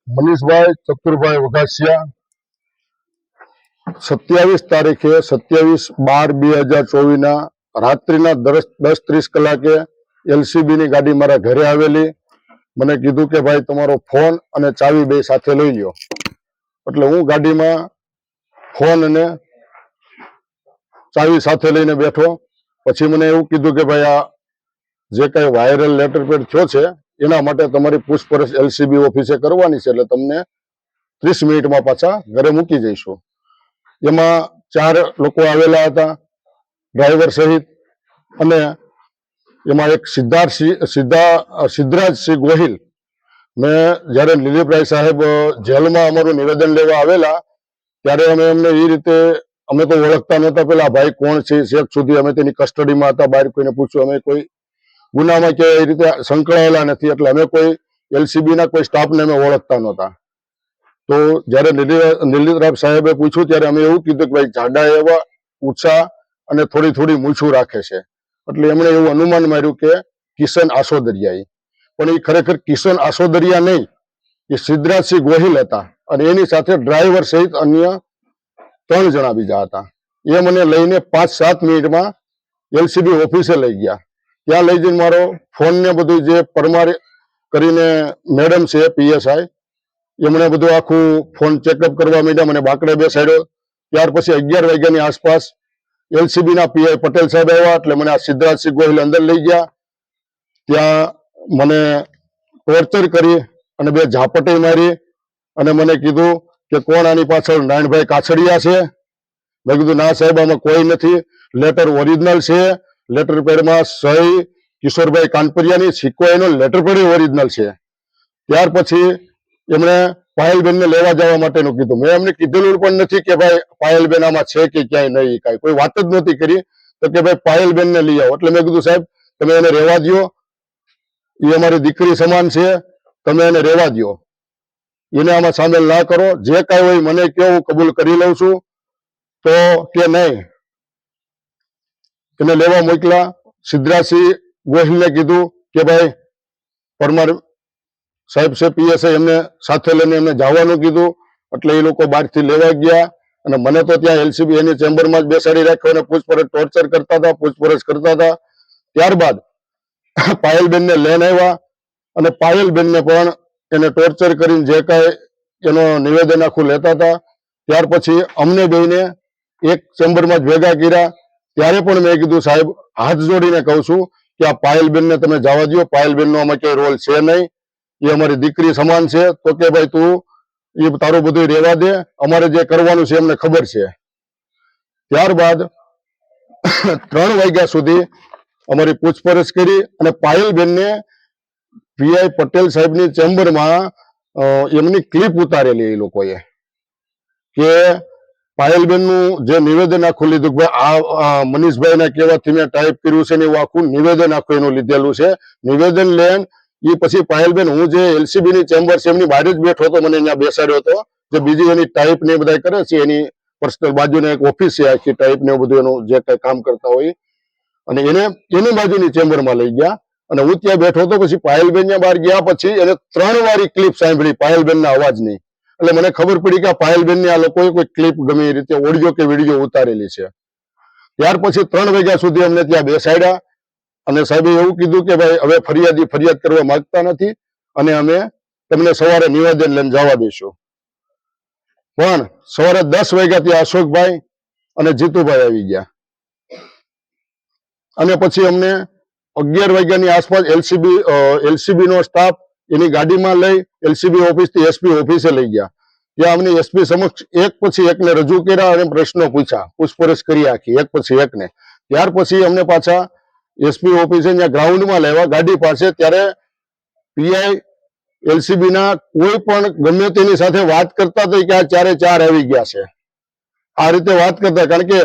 મનીષભાઈ ચતુરભાઈ વઘાસિયા 27 તારીખે 27/12/2024 ના રાત્રિના 10:30 કલાકે LCB ની ગાડી મારા ઘરે આવેલી. મને કીધું કે ભાઈ તમારો ફોન અને ચાવી બે સાથે લઈ લ્યો. એટલે હું ગાડીમાં ફોન અને ચાવી સાથે લઈને બેઠો. પછી મને એવું કીધું કે ભાઈ આ જે કઈ વાયરલ લેટર પેડ થયો છે એના માટે તમારી પૂછપરછ LCB ઓફિસે કરવાની છે, એટલે તમને 30 મિનિટમાં પાછા ઘરે મૂકી જઈશું. એમાં 4 લોકો આવેલા હતા ડ્રાઈવર સહિત, અને એમાં એક સિદ્ધરાજસિંહ ગોહિલ. મેં જ્યારે દિલીપરાય સાહેબ જેલમાં અમારું નિવેદન લેવા આવેલા ત્યારે અમે એમને એ રીતે, અમે તો ઓળખતા નહોતા પેલા ભાઈ કોણ છે, છેક સુધી અમે તેની કસ્ટડીમાં હતા. બહાર કોઈને પૂછ્યું, અમે કોઈ ગુનામાં કે એ રીતે સંકળાયેલા નથી, એટલે અમે કોઈ LCB ના કોઈ સ્ટાફને અમે ઓળખતા નહોતા. તો જ્યારે દિલીપરાય સાહેબે પૂછ્યું ત્યારે અમે એવું કીધું કે ભાઈ જાડા એવા ઊંચા અને થોડી થોડી મૂછું રાખે છે. એટલે એમણે એવું અનુમાન માર્યું કે કિશન આસોદરિયા. પણ એ ખરેખર કિશન આસોદરિયા નહીં, એ સિદ્ધરાજસિંહ ગોહિલ હતા, અને એની સાથે ડ્રાઈવર સહિત અન્ય 3 જણા બીજા હતા. એ મને લઈને 5-7 મિનિટમાં LCB ઓફિસે લઈ ગયા. ત્યાં લઈ જઈને મારો ફોન ને બધું, જે પરમાર કરીને મેડમ છે PSI, એમણે બધું આખું ફોન ચેકઅપ કરવા માંડ્યા. મને બાકડે બેસાડ્યો. ત્યાર પછી 11 વાગ્યાની આસપાસ LCB ના PI પટેલ સાહેબ આવ્યા, એટલે મને આ સિદ્ધરાજસિંહ ગોહિલ અંદર લઈ ગયા. ત્યાં મને ટોર્ચર કરી અને 2 ઝાપટી મારી, અને મને કીધું કે કોણ આની પાછળ નારાયણભાઈ કાછડિયા છે. મેં કીધું ના સાહેબ, આમાં કોઈ નથી, લેટર ઓરિજિનલ છે, લેટર પેડમાં સહી કિશોરભાઈ કાનપરિયાની, સિક્કો એનો, લેટર પેડ ઓરિજિનલ છે. ત્યાર પછી એમણે પાયલબેનને લેવા જવા માટેનું કીધું. મેં એમને કીધેલું પણ નથી કે ભાઈ પાયલબેન આમાં છે કે ક્યાંય નહીં, કાંઈ કોઈ વાત જ નહોતી કરી. તો કે ભાઈ પાયલબેનને લઈ આવો. એટલે મેં કીધું સાહેબ તમે એને રહેવા દો, એ અમારી દીકરી સમાન છે, તમે એને રહેવા દો, એને આમાં સામેલ ના કરો. જે કાંઈ હોય મને કહો, હું કબૂલ કરી લઉં છું. તો કે નહીં, એને લેવા મોકલા. સિદ્ધરાજસિંહ ગોહિલને કીધું કે ભાઈ પરમાર સાહેબ છે PSI, એમને સાથે લઈને એમને જવાનું કીધું. એટલે એ લોકો બહારથી લેવા ગયા, અને મને તો ત્યાં LCB એની ચેમ્બરમાં જ બેસાડી રાખ્યો અને ટોર્ચર કરતા હતા, પૂછપરછ કરતા હતા. ત્યારબાદ પાયલબેનને લઈને આવ્યા, અને પાયલબેનને પણ એને ટોર્ચર કરીને જે કાંઈ એનો નિવેદન આખું લેતા હતા. ત્યાર પછી અમને બેને એક ચેમ્બરમાં જ ભેગા કર્યા. ત્યારે પણ મેં કીધું સાહેબ, હાથ જોડીને કહું છું કે આ પાયલબેનને તમે જવા દો, પાયલબેનનો આમાં ક્યાંય રોલ છે નહીં, એ અમારી દીકરી સમાન છે. તો કે ભાઈ તું એ તારું બધું રહેવા દે, અમારે જે કરવાનું છે એમને ખબર છે. ત્યારબાદ 3 વાગ્યા સુધી અમારી પૂછપરછ કરી, અને પાયલબેનને PI પટેલ સાહેબની ચેમ્બરમાં એમની ક્લિપ ઉતારેલી એ લોકોએ, કે પાયલબેનનું જે નિવેદન આખું લીધું કે આ મનીષભાઈના કહેવાથી મેં ટાઈપ કર્યું છે ને એવું આખું નિવેદન આખું એનું લીધેલું છે. નિવેદન લેન એ પછી પાયલબેન, હું જે LCB ની ચેમ્બર છે એમની બહાર જ બેઠો હતો, મને અહીંયા બેસાડ્યો હતો. જે બીજી એની ટાઈપ ને બધા કરે છે, એની પર્સનલ બાજુને એક ઓફિસ છે આખી ટાઈપ ને બધું એનું જે કઈ કામ કરતા હોય, અને એને એની બાજુની ચેમ્બરમાં લઈ ગયા. અને હું ત્યાં બેઠો હતો. પછી પાયલબેન બહાર ગયા પછી એને 3 વાર ક્લિપ સાંભળી પાયલબેનના અવાજની. એટલે મને ખબર પડી કે આ પાયલબેનની આ લોકોએ કોઈ ક્લિપ ગમે એ રીતે ઓડિયો કે વિડીયો ઉતારેલી છે. ત્યાર પછી 3 વાગ્યા સુધી અમને ત્યાં બેસાડ્યા, અને સાહેબે એવું કીધું કે ભાઈ હવે ફરિયાદ કરવા માંગતા નથી, અને અમે તમને સવારે નિવેદન લઈને જવા દઈશું. પણ સવારે 10 વાગ્યા ત્યાં અશોકભાઈ અને જીતુભાઈ આવી ગયા, અને પછી અમને 11 વાગ્યાની આસપાસ LCB નો સ્ટાફ એની ગાડીમાં લઈ LCB ઓફિસથી SP ઓફિસે લઈ ગયા. ત્યાં અમને SP સમક્ષ એક પછી એકને રજૂ કર્યા અને પ્રશ્નો પૂછ્યા, પૂછપરછ કરી આખી એક પછી એકને. ત્યાર પછી અમને પાછા SP ઓફિસે ત્યાં ગ્રાઉન્ડમાં લેવા ગાડી પાસે. ત્યારે PI LCB ના કોઈ પણ ગમે તેની સાથે વાત કરતા હતા કે આ 4 આવી ગયા છે, આ રીતે વાત કરતા. કારણ કે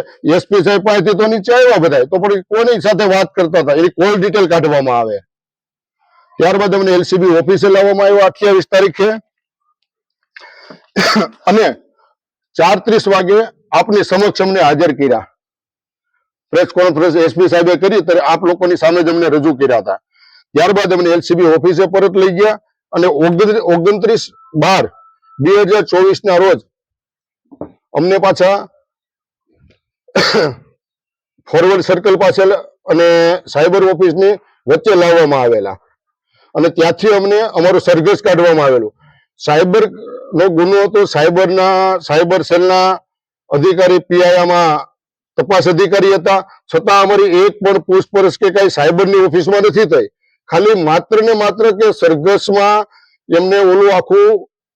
SP સાહેબ પાસેથી તો નીચે આવ્યા બધા, તો પણ કોની સાથે વાત કરતા હતા એની કોલ ડિટેલ કાઢવામાં આવે. ત્યારબાદ અમને LCB ઓફિસે લાવવામાં આવ્યો 28 તારીખે, અને 4:30 વાગે આપની સમક્ષ અમને હાજર કર્યા. પ્રેસ કોન્ફરન્સ SP સાહેબે કરી ત્યારે આપ લોકોની સામે જ અમને રજૂ કર્યા હતા. ત્યારબાદ અમને એલસીબી ઓફિસે પરત લઈ ગયા અને 29/12/2024 ના રોજ અમને પાછા ફોરવર્ડ સર્કલ પાસે અને સાયબર ઓફિસની વચ્ચે લાવવામાં આવેલા અને ત્યાંથી અમને અમારું સરઘસ કાઢવામાં આવેલું. સાયબર નો ગુનો હતો. સાયબર સેલના અધિકારી પીઆઈમાં તપાસ અધિકારી હતા, છતાં અમારી એક પણ પૂછપરછ કે કઈ સાયબરની ઓફિસમાં નથી થઈ. ખાલી માત્ર ને માત્ર કે સરઘસમાં એમને ઓલું આખું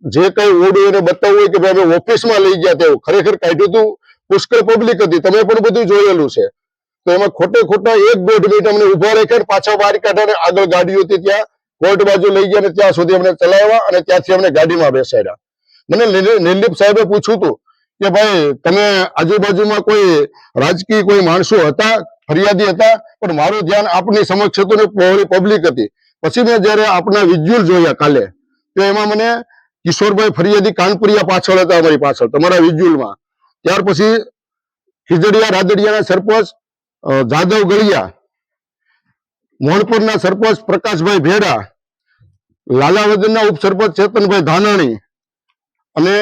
જે કઈ ઓર્ડર એને બતાવવું હોય કે ભાઈ અમે ઓફિસમાં લઈ ગયા તેવું ખરેખર કાઢ્યું હતું. પુષ્કળ પબ્લિક હતી, તમે પણ બધું જોયેલું છે. તો એમાં ખોટા 1-1.5 મિનિટ અમને ઉભા રાખ્યા, પાછા બહાર કાઢ્યા, આગળ ગાડીઓ હતી ત્યાં કોર્ટ બાજુ લઈ ગયા અને ત્યાં સુધી અમને ચલાવ્યા અને ત્યાંથી અમને ગાડીમાં બેસાડ્યા. મને નિર્લિપ સાહેબે પૂછ્યું હતું કે ભાઈ તમે આજુબાજુમાં કોઈ રાજકીય કોઈ માણસો હતા, ફરિયાદી હતા? પણ મારું ધ્યાન આપની સમક્ષ હતું ને પહોળી પબ્લિક હતી. પછી મેં જયારે આપના વિઝ્યુઅલ જોયા કાલે, તો એમાં મને કિશોરભાઈ ફરિયાદી કાનપુરિયા પાછળ હતા, અમારી પાછળ તમારા વિઝ્યુઅલમાં. ત્યાર પછી ખીજડીયા રાદડિયાના સરપંચ જાદવ ગળિયા, મોણપુરના સરપંચ પ્રકાશભાઈ ભેડા, લાલાવદનના ઉપસરપંચ ચેતનભાઈ ધાનાણી અને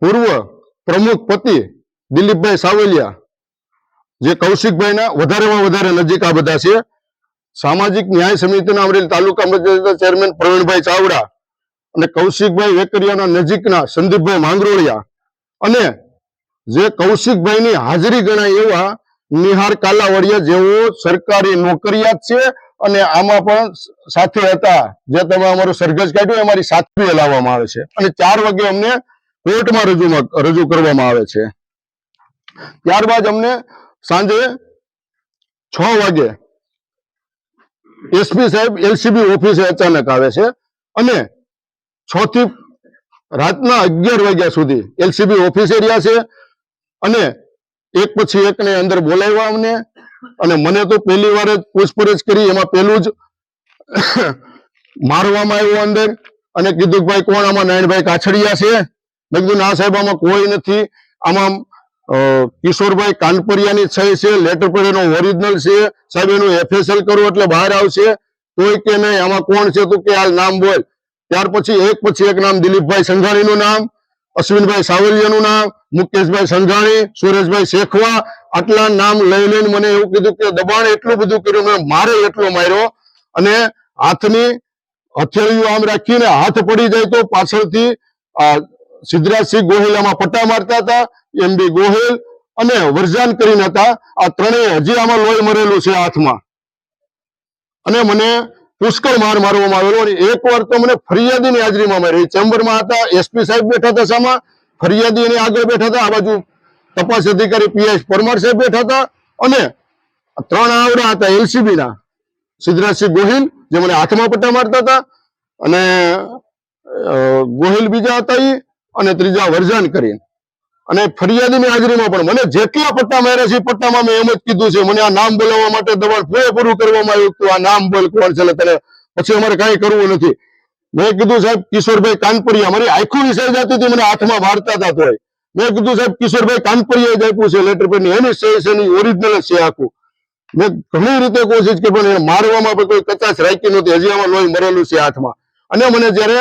પૂર્વ પ્રમુખ પતિ દિલીપભાઈ સાવલિયા, જે કૌશિકભાઈના વધારેમાં વધારે નજીક આ બધા છે. સામાજિક ન્યાય સમિતિના અમરેલી તાલુકા પંચાયતના ચેરમેન પ્રવીણભાઈ ચાવડા અને કૌશિકભાઈ વેકરિયાના નજીકના સંદીપભાઈ માંગરોળિયા અને જે કૌશિકભાઈની હાજરી ગણાય એવા નિહાર કાલાવડિયા, જેઓ સરકારી નોકરિયાત છે અને આમાં પણ સાથે હતા. જે તમે અમારું સરઘસ કાઢ્યું અમારી સાથે લાવવામાં આવે છે અને 4 વાગે અમને કોર્ટમાં રજૂ કરવામાં આવે છે. ત્યારબાદ અમને સાંજે 6 વાગે એસપી સાહેબ એલસીબી ઓફિસે અચાનક આવે છે અને 6 થી રાતના 11 વાગ્યા સુધી એલસીબી ઓફિસે રહ્યા છે અને એક પછી એકને અંદર બોલાવ્યા અમને. અને મને તો પહેલી વાર જ પૂછપરછ કરી, એમાં પહેલું જ મારવામાં આવ્યો અંદર અને કીધું કે ભાઈ કોણ આમાં? નારાયણભાઈ કાછડિયા છે. મેં કીધું ના સાહેબ આમાં કોઈ નથી, આમાં કિશોરભાઈ કાનપરિયાની સહી છે, લેટર પર એનો ઓરિજિનલ છે સાહેબ, એનું એફએસએલ કરો એટલે બહાર આવશે. તોય કે નહીં, આમાં કોણ છે? તું કે હાલ નામ બોલ. ત્યાર પછી એક નામ દિલીપભાઈ સંઘાણીનું નામ, અશ્વિનભાઈ સાવલિયાનું નામ, મુકેશભાઈ સંઘાણી, સુરેશભાઈ શેખવા, આટલા નામ લઈને મને એવું કીધું કે દબાણ એટલું બધું કર્યું, મેં મારે એટલો માર્યો અને હાથની હથેળીઓ આમ રાખીને હાથ પડી જાય તો પાછળથી સિદ્ધરાજસિંહ ગોહિલામાં પટ્ટા મારતા હતા, એમબી ગોહિલ અને વરજાન કરીને હતા. આ ત્રણેય હજી આમાં લોહી મરેલું છે હાથમાં અને મને પુષ્કળ માર મારવામાં આવેલો. અને એક વાર તો મને ફરિયાદીની હાજરીમાં મારી. ચેમ્બરમાં હતા, એસપી સાહેબ બેઠા હતા સામા, ફરિયાદી એની આગળ બેઠા હતા, આ બાજુ તપાસ અધિકારી પીએસ પરમાર સાહેબ બેઠા હતા અને 3 આવડા હતા એલસીબી ના, સિદ્ધરાજસિંહ ગોહિલ જે મને હાથમાં પટ્ટા મારતા હતા અને ગોહિલ બીજા હતા ઈ, અને ત્રીજા વરજાન કરીને. અને ફરિયાદીની હાજરીમાં પણ મને જેટલા પટ્ટા માર્યા છે પટ્ટામાં મેં એમ જ કીધું છે, મને આ નામ બોલાવવા માટે દબાણ પૂરેપૂરું કરવામાં આવ્યું હતું. આ નામ બોલ કોણ છે, તને પછી અમારે કઈ કરવું નથી. મેં કીધું સાહેબ કિશોરભાઈ કાનપરિયા, મારી આખું વિષય જતી હતી, મને હાથમાં મારતા હતા તોય. મેં કીધું સાહેબ કિશોરભાઈ કાનપરિયા જ આપ્યું છે લેટર પેડની, એની સહી છે, એની ઓરિજિનલ છે આખું. મેં ઘણી રીતે કોશિશ કરી પણ એને મારવામાં પણ કોઈ કચાશ રાખી નહોતી, હજી આમાં લોહી મરેલું છે હાથમાં. અને મને જયારે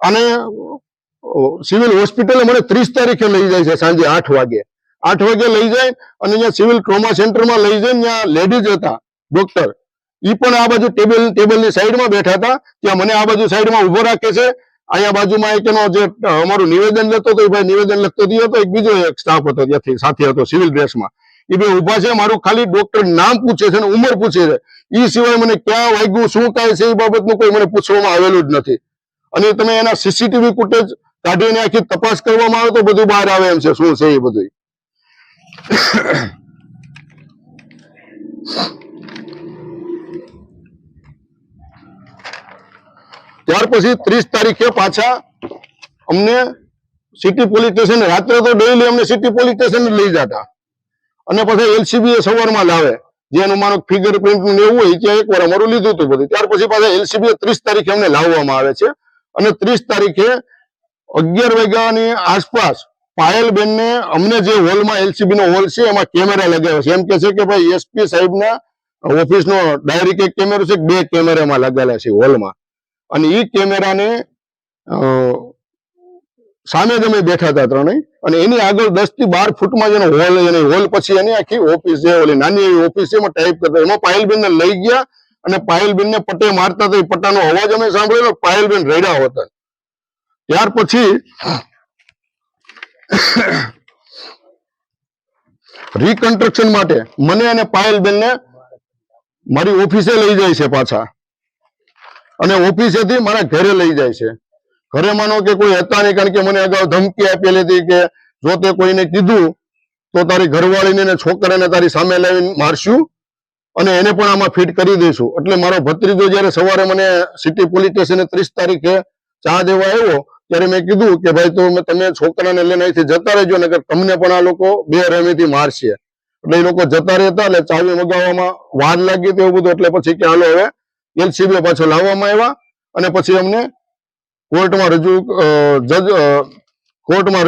આને સિવિલ હોસ્પિટલે મને 30 તારીખે લઈ જાય છે સાંજે 8 વાગે. 8 વાગે લઈ જાય અને અહીંયા સિવિલ ટ્રોમા સેન્ટરમાં લઈ જઈને ત્યાં લેડીઝ હતા ડોક્ટર, ઈ પણ આ બાજુ ટેબલની સાઈડમાં બેઠા હતા. ત્યાં મને આ બાજુ સાઈડમાં ઉભો રાખે છે. અહીંયા બાજુમાં એક એનો જે અમારું નિવેદન લખતો હતો, એ ભાઈ નિવેદન લખતો હતો, એક બીજો એક સ્ટાફ હતો ત્યાંથી સાથે હતો સિવિલ ડ્રેસમાં. એ બે ઉભા છે, મારું ખાલી ડોક્ટર નામ પૂછે છે અને ઉંમર પૂછે છે. એ સિવાય મને ક્યાં વાગ્યું, શું કાંઈ છે એ બાબતનું કોઈ મને પૂછવામાં આવેલું જ નથી. અને તમે એના સીસીટીવી ફૂટેજ કાઢીને આખી તપાસ કરવામાં આવે તો બધું બહાર આવે એમ છે, શું છે એ બધું. ત્યાર પછી 30 તારીખે પાછા અમને સિટી પોલીસ સ્ટેશન, રાત્રે તો ડેઈલી અમને સિટી પોલીસ સ્ટેશન લઈ જતા અને પછી એલસીબી એ સવારમાં લાવે, જેનું માનો ફિંગરપ્રિન્ટ નું એવું હોય ત્યાં એકવાર અમારું લીધું હતું બધું. ત્યાર પછી પાછા એલસીબી 30 તારીખે અમને લાવવામાં આવે છે અને 30 તારીખે 11 વાગ્યાની આસપાસ પાયલબેનને અમને જે હોલમાં એલસીબી નો હોલ છે એમાં કેમેરા લગાવ્યો છે. એમ કે છે કે ભાઈ એસપી સાહેબના ઓફિસનો ડાયરેક્ટ એક કેમેરો છે, 2 કેમેરામાં લાગેલા છે હોલમાં, અને એ કેમેરાને સામે જ અમે બેઠા હતા ત્રણેય, અને એની આગળ 10 થી 12 ફૂટમાં જેનો હોલ, એને હોલ પછી એની આખી ઓફિસ છે, ઓલી નાની એવી ઓફિસ છે, એમાં ટાઈપ કરતા, એમાં પાયલબેન ને લઈ ગયા અને પાયલબેન ને પટ્ટે મારતા હતા. પટ્ટાનો અવાજ અમે સાંભળ્યો, પાયલબેન રડ્યા હતા. ત્યાર પછી રિકન્સ્ટ્રક્શન માટે મને અને પાયલબેન ને મારી ઓફિસે લઈ જાય છે પાછા, અને ઓફિસેથી મારા ઘરે લઈ જાય છે. ઘરે માનો કે કોઈ હતા નહીં, કારણ કે મને અગાઉ ધમકી આપેલી હતી કે જો તે કોઈને કીધું તો તારી ઘરવાળીને ને છોકરાને તારી સામે લાવીને મારશું અને એને પણ આમાં ફિટ કરી દઈશું. એટલે મારો ભત્રીજો જયારે સવારે મને સિટી પોલીસ સ્ટેશને 30 તારીખે ચા દેવા આવ્યો, ત્યારે મેં કીધું કે ભાઈ તમે છોકરાને લઈને અહીંથી જતા રહેજો, નકર તમને પણ આ લોકો બેરહેમીથી મારશે. એટલે એ લોકો જતા રહેતા, એટલે ચાવી મગાવવામાં વાર લાગી તો એવું બધું. એટલે પછી કે હાલો હવે એલસીબી પાછો લાવવામાં આવ્યા, અને પછી અમને કોર્ટમાં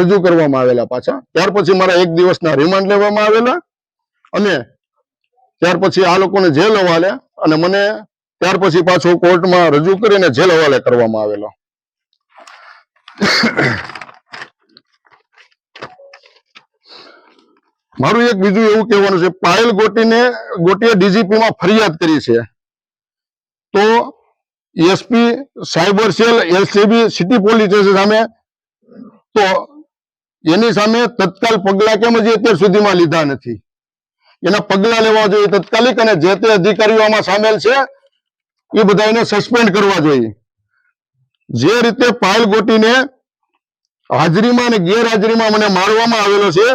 રજૂ કરવામાં આવેલા પાછા. ત્યાર પછી મારા 1 દિવસના રિમાન્ડ લેવામાં આવેલા, અને ત્યાર પછી આ લોકોને જેલ હવાલે, અને મને ત્યાર પછી પાછો કોર્ટમાં રજૂ કરીને જેલ હવાલે કરવામાં આવેલો. મારું એક બીજું એવું કહેવાનું છે, પાયલ ગોટીએ ડીજીપીમાં ફરિયાદ કરી છે, તો SP cyber cell LCB city police station સામે, તો એની સામે તત્કાલ પગલા કેમ હજી અત્યાર સુધીમાં લીધા નથી? એના પગલા લેવા જોઈએ તત્કાલિક, અને જે તે અધિકારીઓ આમાં સામેલ છે એ બધાને સસ્પેન્ડ કરવા જોઈએ. જે રીતે પાયલ ગોટીને હાજરીમાં અને ગેરહાજરીમાં મને મારવામાં આવેલો છે,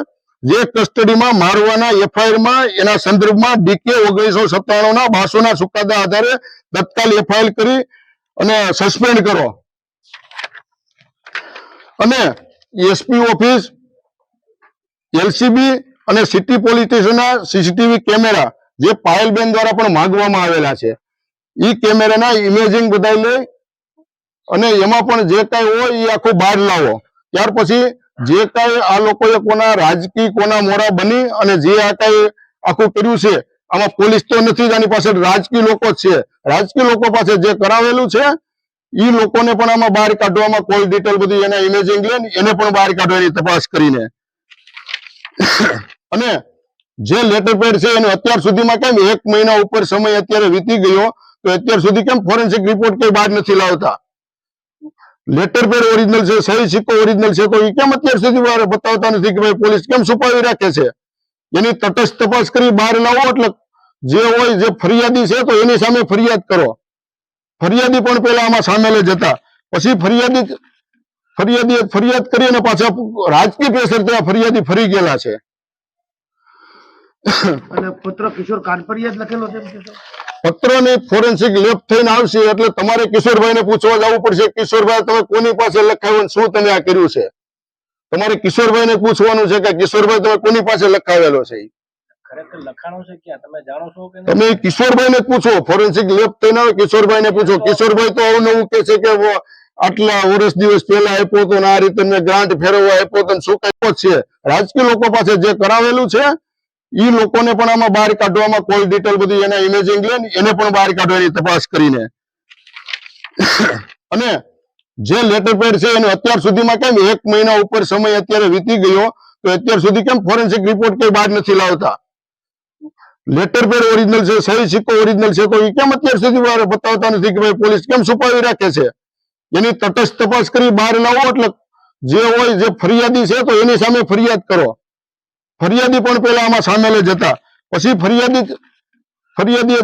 જે કસ્ટડીમાં મારવાના એફઆઈઆરમાં એના સંદર્ભમાં DK 1997 200 ચુકાદા આધારે તત્કાલ એફઆઈઆર કરી અને સસ્પેન્ડ કરો, અને એસપી ઓફિસ, એલસીબી અને સિટી પોલીસ સ્ટેશનના સીસીટીવી કેમેરા જે પાયલબેન દ્વારા પણ માંગવામાં આવેલા છે, એ કેમેરાના ઇમેજિંગ બધા લઈ અને એમાં પણ જે કાંઈ હોય એ આખું બહાર લાવો. ત્યાર પછી જે કાંઈ આ લોકોએ કોના રાજકીય કોના મોરા બની અને જે આ કાંઈ આખું કર્યું છે, આમાં પોલીસ તો નથી જ, આની પાછળ રાજકીય લોકો જ છે. રાજકીય લોકો પાસે જે કરાવેલું છે એ લોકોને પણ આમાં બહાર કાઢવામાં કોલ ડિટેલ બધી એના ઇમેજિંગ લઈને એને પણ બહાર કાઢવાની તપાસ કરીને, અને જે લેટર પેડ છે એનો અત્યાર સુધીમાં કેમ 1 મહિના ઉપર સમય અત્યારે વીતી ગયો, તો અત્યાર સુધી કેમ ફોરેન્સિક રિપોર્ટ કઈ બહાર નથી લાવતા? લેટર પેડ ઓરિજિનલ છે, સહી સિક્કો ઓરિજિનલ છે, તો એ કેમ અત્યાર સુધી બતાવતા નથી કે ભાઈ પોલીસ કેમ છુપાવી રાખે છે? એની તટસ્થ તપાસ કરી બહાર લાવો. એટલે જે હોય, જે ફરિયાદી છે તો એની સામે ફરિયાદ કરો. ફરિયાદી પણ પેલા આમાં સામેલ જ હતા, પછી ફરિયાદી ફરિયાદ કરી અને પાછા રાજકીય પ્રેશર ત્યાં ફરિયાદી ફરી ગયેલા છે. અને પુત્ર કિશોર કાનપરિયા જ લખેલો છે. પત્રની ફોરેન્સિક લેબ થઈને આવશે એટલે તમારે કિશોરભાઈને પૂછવા જવું પડશે, કિશોરભાઈ તમે કોની પાસે લખાવ્યું, શું તમે આ કર્યું છે? તમારે કિશોરભાઈને પૂછવાનું છે કે કિશોરભાઈ તમે કોની પાસે લખાવેલો છે? ખરેખર લખાણો છે ક્યાં તમે જાણો છો કે તમે કિશોરભાઈને પૂછો, ફોરેન્સિક લેબ થઈને આવે કિશોરભાઈને પૂછો. કિશોરભાઈ તો અવનવું કે છે કે આટલા વર્ષ દિવસ પહેલા આપ્યો હતો ને આ રીતે મેં ગ્રાન્ટ ફેરવવા આપ્યો હતો, શું કઈ છે? રાજકીય લોકો પાસે જે કરાવેલું છે એ લોકોને પણ આમાં બહાર કાઢવામાં કોલ ડિટેલ બધી એના ઇમેજિંગ લઈને એને પણ બહાર કાઢવાની તપાસ કરીને, અને જે લેટર પેડ છે એનો અત્યાર સુધીમાં કેમ 1 મહિના ઉપર સમય અત્યારે વીતી ગયો, તો અત્યાર સુધી કેમ ફોરેન્સિક રિપોર્ટ કઈ બહાર નથી લાવતા? લેટર પેડ ઓરિજિનલ છે, સહી સિક્કો ઓરિજિનલ છે, તો એ કેમ અત્યાર સુધી બતાવતા નથી કે ભાઈ પોલીસ કેમ છુપાવી રાખે છે? એની તટસ્થ તપાસ કરી બહાર લાવો. એટલે જે હોય, જે ફરિયાદી છે તો એની સામે ફરિયાદ કરો. ફરિયાદી પણ પેલા આમાં સામેલ જ હતા, પછી ફરિયાદી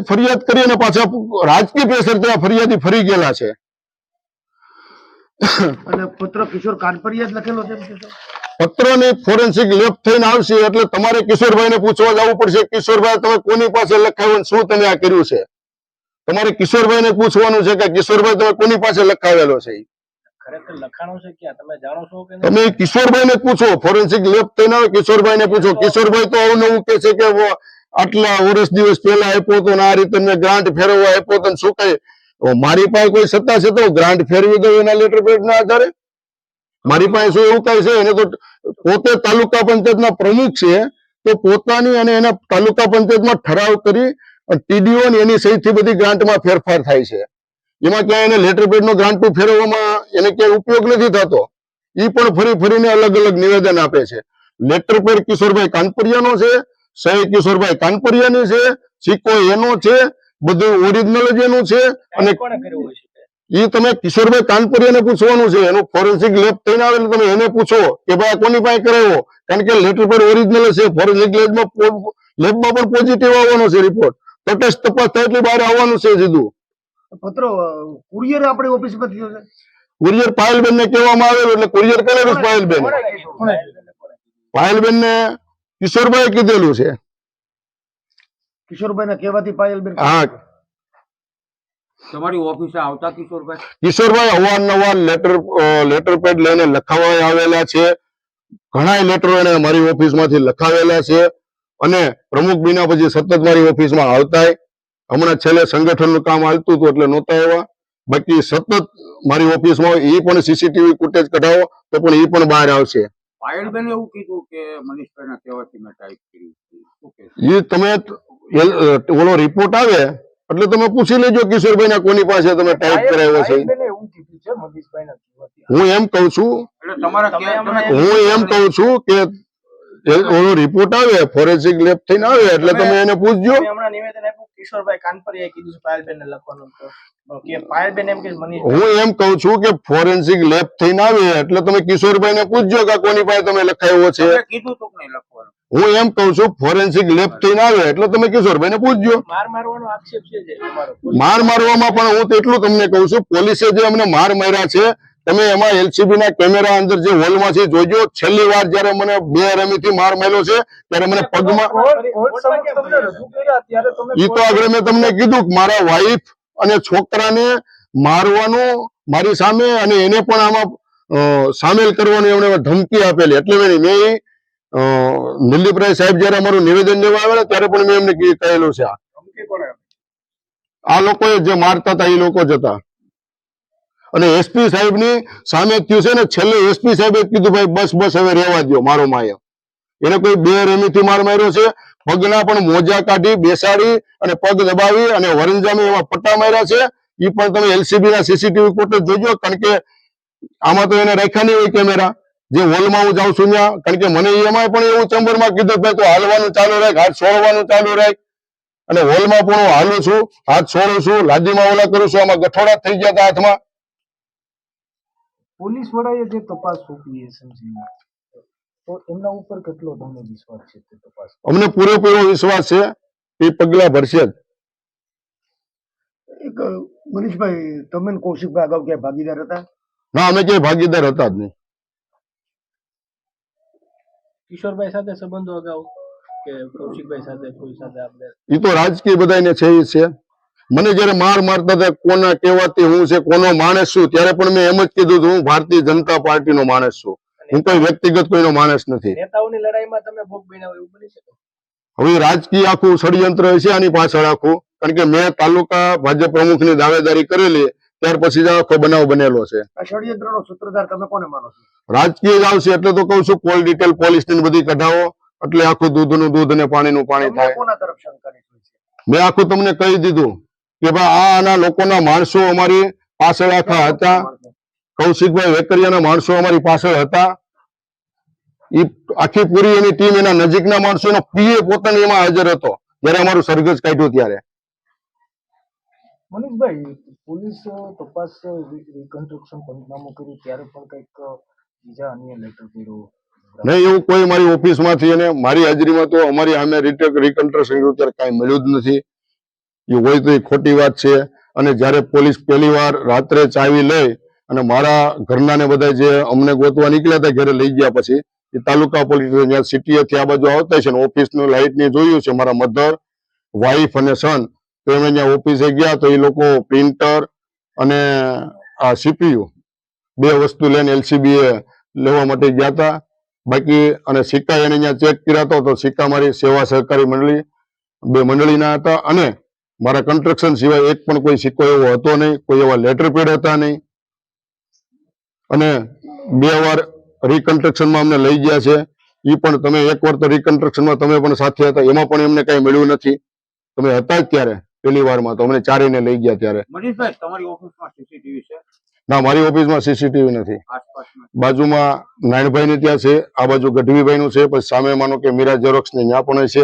ફરિયાદ કરી અને પાછા રાજકીય પ્રેશર ત્યાં ફરિયાદી ફરી ગયેલા છે. અને પુત્ર કિશોર કાનપરિયા જ લખેલો છે. પત્રની ફોરેન્સિક લેબ થઈને આવશે એટલે તમારે કિશોરભાઈને પૂછવા જવું પડશે, કિશોરભાઈ તમે કોની પાસે લખાવ્યું, શું તમે આ કર્યું છે? તમારે કિશોરભાઈને પૂછવાનું છે કે કિશોરભાઈ તમે કોની પાસે લખાવેલો છે? ખરેખર લખાણો છે ક્યાં તમે જાણો છો કે તમે કિશોરભાઈને પૂછો, ફોરેન્સિક લેબ થઈને આવે કિશોરભાઈને પૂછો. કિશોરભાઈ તો અવનવું કે છે કે આટલા વર્ષ દિવસ પહેલા આપ્યો હતો ને આ રીતે મેં ગ્રાન્ટ ફેરવવા આપ્યો હતો, શું કઈ મારી પાસે કોઈ સત્તા છે તો ગ્રાન્ટ ફેરવી દઉં એના લેટર પેડ ના આધારે? મારી પાસે શું એવું કઈ છે? એને તો પોતે તાલુકા પંચાયતના પ્રમુખ છે, તો પોતાની અને એના તાલુકા પંચાયતમાં ઠરાવ કરી ટીડીઓ ને એની સહિતથી બધી ગ્રાન્ટમાં ફેરફાર થાય છે. એમાં ક્યાંય એને લેટર પેડનો ગ્રાન્ટ ફેરવવામાં એને ક્યાંય ઉપયોગ નથી થતો. એ પણ ફરી ફરીને અલગ અલગ નિવેદન આપે છે. લેટર પેડ કિશોરભાઈ કાનપરિયાનો છે, સહી કિશોરભાઈ કાનપરિયાની છે, સિક્કો એનો છે, બધું ઓરિજિનલ જ એનું છે. અને કોણે કર્યું હોય છે? એ તમે કિશોરભાઈ કાનપરિયાને પૂછવાનું છે. એનું ફોરેન્સિક લેબ થઈને આવે તમે એને પૂછો કે ભાઈ આ કોની પાસે કરાવ્યો, કારણ કે લેટર પેડ ઓરિજિનલ છે. ફોરેન્સિક લેબમાં પણ પોઝિટિવ આવવાનો છે રિપોર્ટ. તટસ્થ તપાસ થાય એટલે બહાર આવવાનું છે સીધું. પત્રો કુરિયર આપણી ઓફિસમાં થયો છે. કુરિયર પાયલબેન ને કહેવામાં આવેલું એટલે કુરિયર કરેલું છે પાયલબેન. પાયલબેન ને કિશોરભાઈ કીધેલું છે. કિશોરભાઈ ના કહેવાથી પાયલબેન હા, તમારી ઓફિસે આવતા કિશોરભાઈ? કિશોરભાઈ અવારનવાર લેટર પેડ લઈને લખાવા આવેલા છે. ઘણા લેટરો એને મારી ઓફિસમાંથી લખાવેલા છે અને પ્રમુખ બન્યા પછી સતત મારી ઓફિસમાં આવતા. હમણાં છેલ્લે સંગઠનનું કામ હાલતું હતું એટલે નહોતા આવ્યા. બાકી સતત મારી ઓફિસમાં એ પણ સીસીટીવી ફૂટેજ કઢાવો તો પણ એ પણ બહાર આવશે. પાયલબેન એવું કીધું કે મનીષભાઈના કહેવાથી મેં ટાઈપ કર્યું. ઓકે, એ તમે ઓલો રિપોર્ટ આવે એટલે તમે પૂછી લેજો કિશોરભાઈ ના કોની પાસે તમે ટાઈપ કરાવ્યો છે. એવું કીધું છે મનીષભાઈ ના કહેવાથી. હું એમ કઉ છું એટલે તમારા કે ઓલો રિપોર્ટ આવે ફોરેન્સિક લેબ થઈને આવે એટલે તમે એને પૂછજો. હમણાં નિવેદન આપ્યું કિશોરભાઈ કાનપરિયાએ કીધું છે પાયલબેન ને લખવાનું કે પાયલબેન એમ કે મનીષ હું એમ કઉ છું કે ફોરેન્સિક લેબ થઈને આવે એટલે તમે કિશોરભાઈ ને પૂછજો કે કોની પાસે તમે લખાવ્યો છે. કીધું તો નહીં લખવાનું. હું એમ કઉ છું ફોરેન્સિક લેબ થઈને આવે એટલે તમે કિશોરભાઈ ને પૂછજો. માર મારવાનો આક્ષેપ છે જે તમારો. માર મારવામાં પણ હું તો એટલું તમને કહું છું, પોલીસે જે અમને માર માર્યા છે તમે એમાં એલસીબી ના કેમેરા અંદર જે હોલમાંથી જોજો. છેલ્લી વાર જયારે મને 2 રમીથી માર માર્યો છે ત્યારે મને પગમાં ઈ તો આગળ મેં તમને કીધું કે મારા વાઈફ અને છોકરાને મારવાનું મારી સામે અને એને પણ આમાં સામેલ કરવાની એમણે ધમકી આપેલી. એટલે મેં નિલીપરાય સાહેબ જયારે અમારું નિવેદન લેવા આવેલા ત્યારે પણ મેં એમને કહેલું છે આ લોકોએ જે મારતા હતા એ લોકો જ હતા. અને એસપી સાહેબ ની સામે થયું છે ને છેલ્લે એસપી સાહેબે કીધું ભાઈ બસ બસ હવે રહેવા દો મારો માયા. એને કોઈ 2 રેમીથી માર માર્યો છે. પગના પણ મોજા કાઢી બેસાડી અને પગ દબાવી અને વરંજામી એવા પટ્ટા માર્યા છે. એ પણ તમે એલસીબી ના સીસીટીવી ફૂટેજ જોજો, કારણ કે આમાં તો એને રાખ્યા નહીં હોય કેમેરા. જે હોલમાં હું જાઉં છું ત્યાં, કારણ કે મને એમાં પણ એવું ચેમ્બરમાં કીધું ભાઈ તો હાલવાનું ચાલુ રાખ, હાથ છોડવાનું ચાલુ રાખ. અને હોલમાં પણ હું હાલું છું, હાથ છોડું છું, લાદીમાં ઓલા કરું છું. આમાં ગઠોડા થઈ ગયા હતા હાથમાં. પોલીસ વડાએ જે તપાસ સોંપી એસએમસીને તો એમના ઉપર કેટલો તમને વિશ્વાસ છે તે તપાસ? અમને પૂરેપૂરો વિશ્વાસ છે એ પગલા ભરશે જ. એક મનીષભાઈ તમે ને કૌશિકભાઈ અગાઉ ક્યાંય ભાગીદાર હતા? ના, અમે ક્યાંય ભાગીદાર હતા જ નહીં. કિશોરભાઈ સાથે સંબંધો અગાઉ કે કૌશિકભાઈ સાથે કોઈ સાથે આપણે? એ તો રાજકીય બધાને છે ઈ છે. મને જયારે માર મારતા હતા કોના કહેવાથી હું છે કોનો માણસ છું ત્યારે પણ મેં એમ જ કીધું હતું હું ભારતીય જનતા પાર્ટીનો માણસ છું, હું કોઈ વ્યક્તિગત કોઈનો માણસ નથી. નેતાઓની લડાઈમાં તમે ભોગ બન્યા એવું બની શકે? હવે રાજકીય આખું ષડયંત્ર છે આની પાછળ આખું, કારણ કે મેં તાલુકા ભાજપ પ્રમુખની દાવેદારી કરેલી ત્યાર પછી જ આખો બનાવ બનેલો છે. આ ષડયંત્રનો સૂત્રધાર તમે કોને માનો છો? રાજકીય જ આવશે એટલે તો કહું છું કોલ ડિટેલ પોલીસની બધી કઢાવો એટલે આખું દૂધનું દૂધ અને પાણીનું પાણી થાય. કોના તરફ શંકા છે? મેં આખું તમને કહી દીધું કે ભાઈ આના લોકોના માણસો અમારી પાછળ આખા હતા. કૌશિકભાઈ વેકરિયાના માણસો અમારી પાછળ હતા. એ આખી પૂરી એની ટીમ એના નજીકના માણસો એનો પીએ પોતાને એમાં હાજર હતો જયારે અમારું સરઘસ કાઢ્યું ત્યારે. મનીષભાઈ, પોલીસ તપાસ રિકન્સ્ટ્રક્શન પંચનામું કર્યું ત્યારે પણ કંઈક બીજા અન્ય લેટર કર્યો નહીં, એવું કોઈ મારી ઓફિસમાંથી અને મારી હાજરીમાં તો અમારી સામે રિકન્સ્ટ્રક્શન અત્યારે કાંઈ મળ્યું જ નથી. એ હોય તો એ ખોટી વાત છે. અને જયારે પોલીસ પહેલી વાર રાત્રે ચાવી લઈ અને મારા ઘરના ને બધા જે અમને ગોતવા નીકળ્યા હતા ઘરે લઈ ગયા પછી એ તાલુકા પોલીસ જ્યાં સિટીએથી આ બાજુ આવતા છે ને ઓફિસનું લાઇટ ની જોયું છે મારા મધર, વાઈફ અને સન. તો એમ ત્યાં ઓફિસે ગયા તો એ લોકો પ્રિન્ટર અને આ સીપીયુ 2 વસ્તુ લઈને એલસીબી એ લેવા માટે ગયા હતા. બાકી અને સિક્કા એને ત્યાં ચેક કર્યા હતા તો સિક્કા મારી સેવા સહકારી મંડળી 2 મંડળીના હતા અને મારા કન્સ્ટ્રક્શન સિવાય એક પણ કોઈ સિક્કો એવો હતો નહીં, કોઈ એવા લેટર પેડ હતા નહીં. અને 2 વાર રિકન્સ્ટ્રક્શનમાં અમને લઈ ગયા છે. એ પણ તમે 1 વાર તો રિકન્સ્ટ્રક્શનમાં તમે પણ સાથે હતા, એમાં પણ એમને કઈ મળ્યું નથી. તો તમે હતા જ ત્યારે પહેલી વારમાં તો અમને ચારેયને લઈ ગયા ત્યારે. મનીષભાઈ તમારી ઓફિસમાં સીસીટીવી છે ના, મારી ઓફિસમાં સીસીટીવી નથી. આસપાસમાં? બાજુમાં નારાયણભાઈ ને ત્યાં છે, આ બાજુ ગઢવીભાઈ નું છે, પછી સામે માનો કે મીરા ઝેરોક્સ ને ત્યાં પણ છે.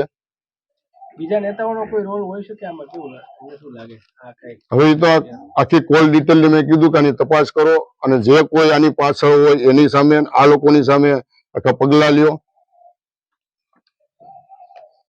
બીજા નેતાઓનો કોઈ રોલ હોય શકે આમાં? કેવું તમને શું લાગે આ કઈ? હવે એ તો આખી કોલ ડિટેલ મેં કીધું કે આની તપાસ કરો અને જે કોઈ આની પાછળ હોય એની સામે આ લોકોની સામે આખા પગલા લ્યો.